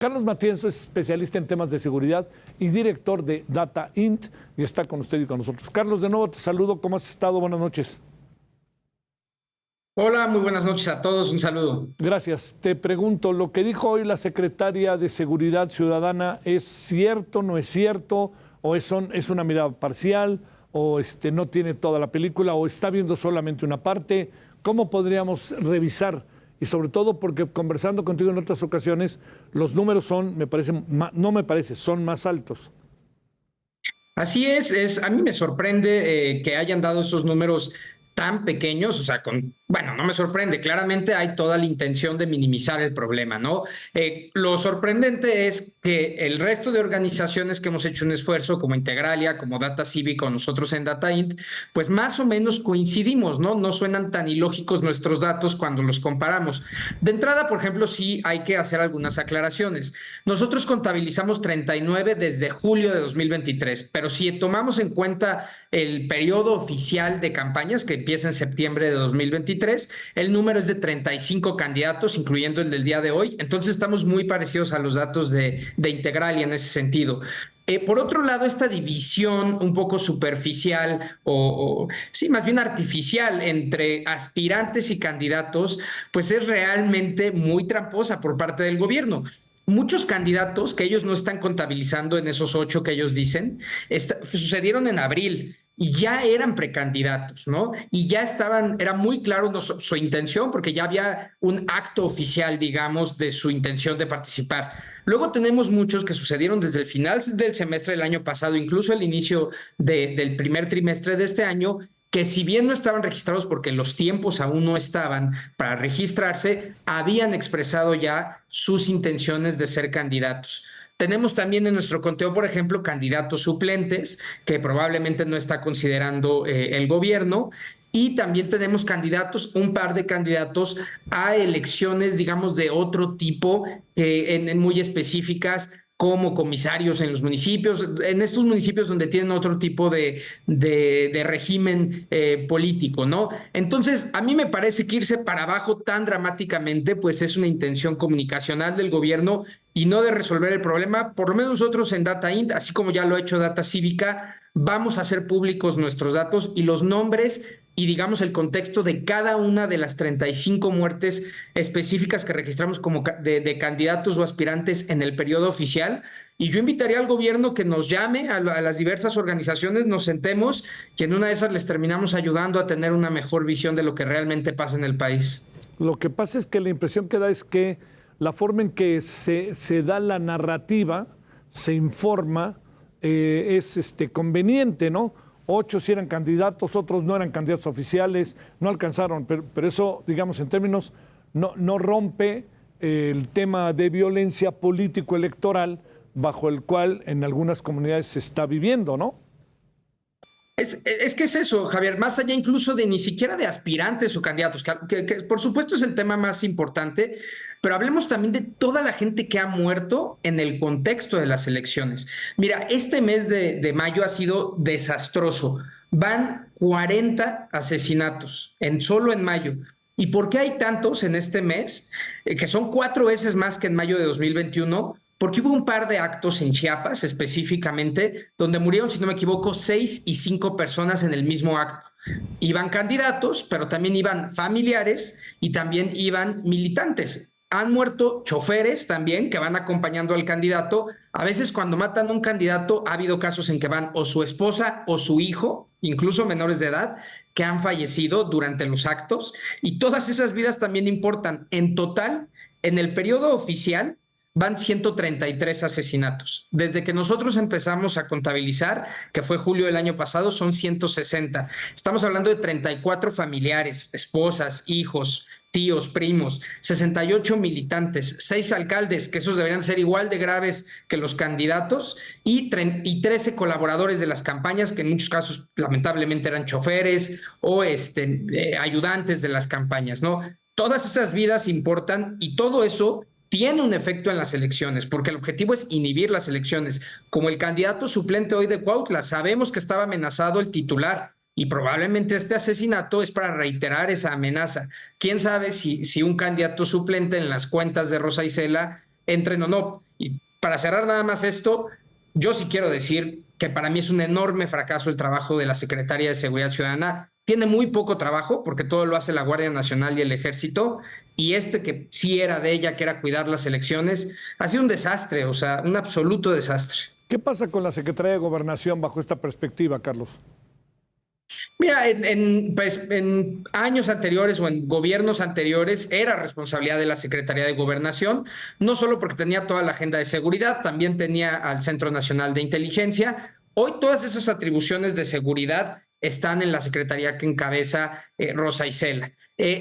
Carlos Matienzo es especialista en temas de seguridad y director de Data Int y está con usted y con nosotros. Carlos, de nuevo te saludo. ¿Cómo has estado? Buenas noches. Hola, muy buenas noches a todos. Un saludo. Gracias. Te pregunto, ¿lo que dijo hoy la secretaria de Seguridad Ciudadana es cierto, no es cierto? ¿O es una mirada parcial? ¿O no tiene toda la película? ¿O está viendo solamente una parte? ¿Cómo podríamos revisar? Y sobre todo porque conversando contigo en otras ocasiones, los números son, son más altos. Así es, a mí me sorprende que hayan dado esos números tan pequeños, o sea, bueno, no me sorprende, claramente hay toda la intención de minimizar el problema, ¿no? Lo sorprendente es que el resto de organizaciones que hemos hecho un esfuerzo, como Integralia, como Data Cívica o nosotros en Data Int, pues más o menos coincidimos, ¿no? No suenan tan ilógicos nuestros datos cuando los comparamos. De entrada, por ejemplo, sí hay que hacer algunas aclaraciones. Nosotros contabilizamos 39 desde julio de 2023, pero si tomamos en cuenta el periodo oficial de campañas que empieza en septiembre de 2023, el número es de 35 candidatos, incluyendo el del día de hoy. Entonces estamos muy parecidos a los datos de Integralia en ese sentido. Por otro lado, esta división un poco superficial sí, más bien artificial entre aspirantes y candidatos, pues es realmente muy tramposa por parte del gobierno. Muchos candidatos que ellos no están contabilizando en esos 8 que ellos dicen, sucedieron en abril y ya eran precandidatos, ¿no? Y ya era muy claro su intención, porque ya había un acto oficial, digamos, de su intención de participar. Luego tenemos muchos que sucedieron desde el final del semestre del año pasado, incluso el inicio del primer trimestre de este año, que si bien no estaban registrados porque los tiempos aún no estaban para registrarse, habían expresado ya sus intenciones de ser candidatos. Tenemos también en nuestro conteo, por ejemplo, candidatos suplentes que probablemente no está considerando el gobierno. Y también tenemos un par de candidatos a elecciones, digamos, de otro tipo, muy específicas, como comisarios en los municipios, en estos municipios donde tienen otro tipo de régimen político, ¿no? Entonces, a mí me parece que irse para abajo tan dramáticamente, pues es una intención comunicacional del gobierno y no de resolver el problema. Por lo menos nosotros en Data Int, así como ya lo ha hecho Data Cívica, vamos a hacer públicos nuestros datos y los nombres y digamos el contexto de cada una de las 35 muertes específicas que registramos como de candidatos o aspirantes en el periodo oficial. Y yo invitaría al gobierno que nos llame a las diversas organizaciones, nos sentemos y en una de esas les terminamos ayudando a tener una mejor visión de lo que realmente pasa en el país. Lo que pasa es que la impresión que da es que la forma en que se da la narrativa, se informa, es conveniente, ¿no? 8 sí eran candidatos, otros no eran candidatos oficiales, no alcanzaron, pero eso, digamos, en términos, no rompe el tema de violencia político-electoral bajo el cual en algunas comunidades se está viviendo, ¿no? Es que es eso, Javier, más allá incluso de ni siquiera de aspirantes o candidatos, que por supuesto es el tema más importante, pero hablemos también de toda la gente que ha muerto en el contexto de las elecciones. Mira, este mes de mayo ha sido desastroso. Van 40 asesinatos solo en mayo. ¿Y por qué hay tantos en este mes? Que son 4 veces más que en mayo de 2021. Porque hubo un par de actos en Chiapas específicamente donde murieron, si no me equivoco, 6 y 5 personas en el mismo acto. Iban candidatos, pero también iban familiares y también iban militantes. Han muerto choferes también que van acompañando al candidato. A veces cuando matan a un candidato ha habido casos en que van o su esposa o su hijo, incluso menores de edad, que han fallecido durante los actos. Y todas esas vidas también importan. En total, en el periodo oficial, van 133 asesinatos. Desde que nosotros empezamos a contabilizar, que fue julio del año pasado, son 160. Estamos hablando de 34 familiares, esposas, hijos, tíos, primos, 68 militantes, 6 alcaldes, que esos deberían ser igual de graves que los candidatos, y 13 colaboradores de las campañas, que en muchos casos lamentablemente eran choferes o ayudantes de las campañas, ¿no? Todas esas vidas importan y todo eso tiene un efecto en las elecciones, porque el objetivo es inhibir las elecciones. Como el candidato suplente hoy de Cuautla, sabemos que estaba amenazado el titular y probablemente este asesinato es para reiterar esa amenaza. ¿Quién sabe si un candidato suplente en las cuentas de Rosa Isela entren o no? Y para cerrar nada más esto, yo sí quiero decir que para mí es un enorme fracaso el trabajo de la Secretaría de Seguridad Ciudadana. Tiene muy poco trabajo porque todo lo hace la Guardia Nacional y el Ejército, y este que sí era de ella, que era cuidar las elecciones, ha sido un desastre, o sea, un absoluto desastre. ¿Qué pasa con la Secretaría de Gobernación bajo esta perspectiva, Carlos? Mira, pues, en años anteriores o en gobiernos anteriores era responsabilidad de la Secretaría de Gobernación, no solo porque tenía toda la agenda de seguridad, también tenía al Centro Nacional de Inteligencia. Hoy todas esas atribuciones de seguridad están en la Secretaría que encabeza Rosa Isela.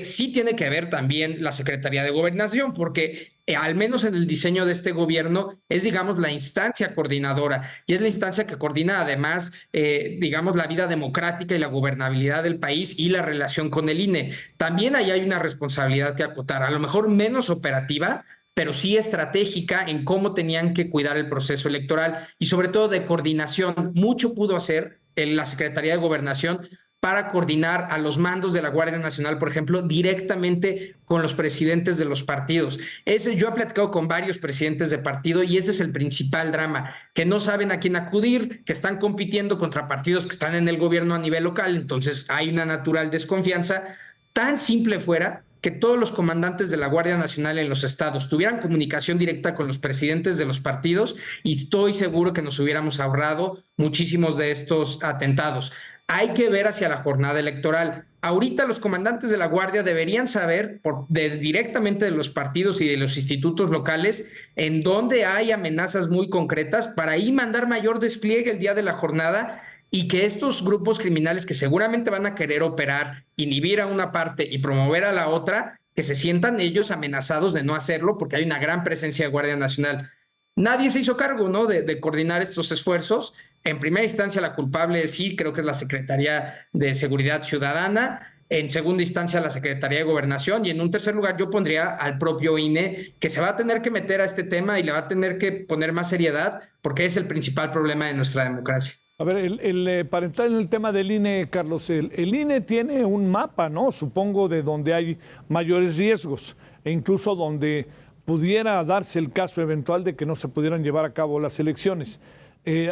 Sí tiene que ver también la Secretaría de Gobernación, porque al menos en el diseño de este gobierno es, digamos, la instancia coordinadora y es la instancia que coordina además, digamos, la vida democrática y la gobernabilidad del país y la relación con el INE. También ahí hay una responsabilidad que acotar, a lo mejor menos operativa, pero sí estratégica en cómo tenían que cuidar el proceso electoral y sobre todo de coordinación. Mucho pudo hacer en la Secretaría de Gobernación para coordinar a los mandos de la Guardia Nacional, por ejemplo, directamente con los presidentes de los partidos. Yo he platicado con varios presidentes de partido y ese es el principal drama, que no saben a quién acudir, que están compitiendo contra partidos que están en el gobierno a nivel local, entonces hay una natural desconfianza. Tan simple fuera que todos los comandantes de la Guardia Nacional en los estados tuvieran comunicación directa con los presidentes de los partidos y estoy seguro que nos hubiéramos ahorrado muchísimos de estos atentados. Hay que ver hacia la jornada electoral. Ahorita los comandantes de la Guardia deberían saber directamente de los partidos y de los institutos locales en dónde hay amenazas muy concretas para ahí mandar mayor despliegue el día de la jornada y que estos grupos criminales que seguramente van a querer operar, inhibir a una parte y promover a la otra, que se sientan ellos amenazados de no hacerlo porque hay una gran presencia de Guardia Nacional. Nadie se hizo cargo, ¿no?, de coordinar estos esfuerzos. En primera instancia, la culpable sí, creo que es la Secretaría de Seguridad Ciudadana. En segunda instancia, la Secretaría de Gobernación. Y en un tercer lugar, yo pondría al propio INE, que se va a tener que meter a este tema y le va a tener que poner más seriedad, porque es el principal problema de nuestra democracia. A ver, para entrar en el tema del INE, Carlos, el INE tiene un mapa, ¿no? Supongo de donde hay mayores riesgos e incluso donde pudiera darse el caso eventual de que no se pudieran llevar a cabo las elecciones.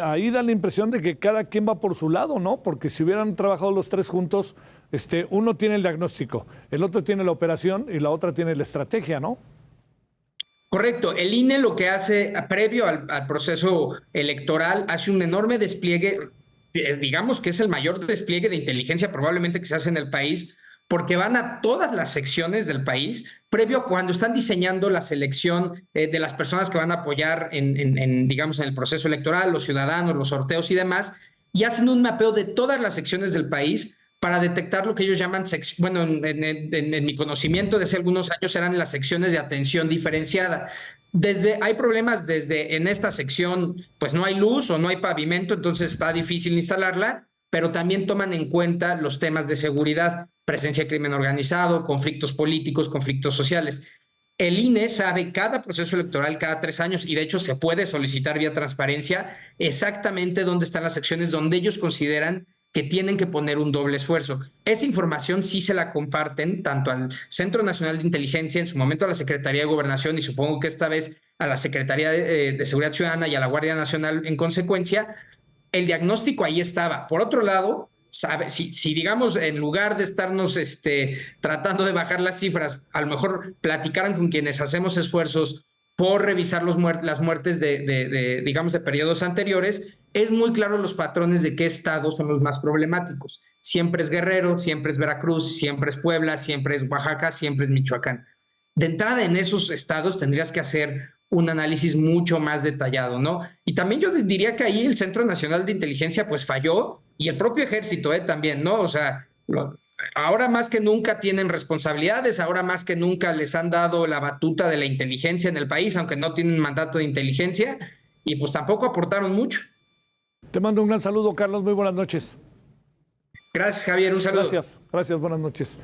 Ahí da la impresión de que cada quien va por su lado, ¿no? Porque si hubieran trabajado los tres juntos, uno tiene el diagnóstico, el otro tiene la operación y la otra tiene la estrategia, ¿no? Correcto. El INE lo que hace previo al proceso electoral, hace un enorme despliegue, digamos que es el mayor despliegue de inteligencia probablemente que se hace en el país, porque van a todas las secciones del país, previo a cuando están diseñando la selección de las personas que van a apoyar digamos, en el proceso electoral, los ciudadanos, los sorteos y demás, y hacen un mapeo de todas las secciones del país para detectar lo que ellos llaman, bueno, en mi conocimiento de hace algunos años eran las secciones de atención diferenciada. Hay problemas desde en esta sección, pues no hay luz o no hay pavimento, entonces está difícil instalarla, pero también toman en cuenta los temas de seguridad, presencia de crimen organizado, conflictos políticos, conflictos sociales. El INE sabe cada proceso electoral cada 3 años y de hecho se puede solicitar vía transparencia exactamente dónde están las secciones donde ellos consideran que tienen que poner un doble esfuerzo. Esa información sí se la comparten tanto al Centro Nacional de Inteligencia, en su momento a la Secretaría de Gobernación y supongo que esta vez a la Secretaría de Seguridad Ciudadana y a la Guardia Nacional en consecuencia. El diagnóstico ahí estaba. Por otro lado, si digamos, en lugar de estarnos tratando de bajar las cifras, a lo mejor platicaran con quienes hacemos esfuerzos por revisar las muertes digamos, de periodos anteriores, es muy claro los patrones de qué estados son los más problemáticos. Siempre es Guerrero, siempre es Veracruz, siempre es Puebla, siempre es Oaxaca, siempre es Michoacán. De entrada, en esos estados tendrías que hacer un análisis mucho más detallado, ¿no? Y también yo diría que ahí el Centro Nacional de Inteligencia pues falló y el propio ejército también, ¿no? O sea, ahora más que nunca tienen responsabilidades, ahora más que nunca les han dado la batuta de la inteligencia en el país, aunque no tienen mandato de inteligencia, y pues tampoco aportaron mucho. Te mando un gran saludo, Carlos, muy buenas noches. Gracias, Javier, un saludo. Gracias, buenas noches.